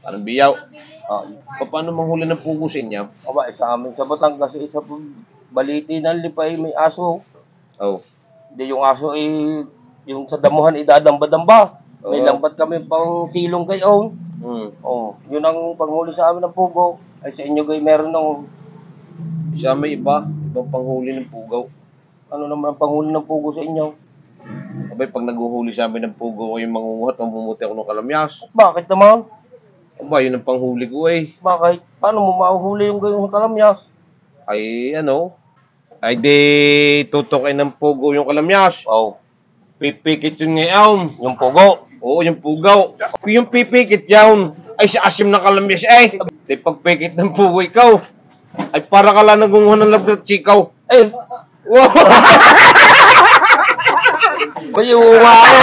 Parang biyaw. Ah, Paano manghuli ng pugo sa inyo? aba, sa amin sa Batangas, isa po, baliti ng lipay, may aso. Oh. Hindi yung aso yung sa damuhan idadamba-damba. May Oo. lambat kami pang silong kayo. Hmm. Oh, yun ang panghuli sa amin ng pugo. Ay sa inyo gay meron ng Siya may ibang panghuli ng pugaw. ano naman ang panghuli ng pugo sa inyo. Abay, pag naguhuli sa amin ng pugo ko yung mangunguhat, mamumuti ako ng kalamyas. Bakit naman? Aba, yun ang panghuli ko eh. Bakit? Paano mo mahuhuli yung gayong kalamyas? Ay, ano? Ay, di tutukin ng pugo yung kalamyas. Oh, Pipikit yun ngayon. yung pugo. Oo, yung pugaw. Yung pipikit yun, ay sa asim ng kalamyas eh. Di pagpikit ng pugo ikaw, ay para ka lang nagunguhan ng labdat chikaw. Eh, Wow! bayuwa ako.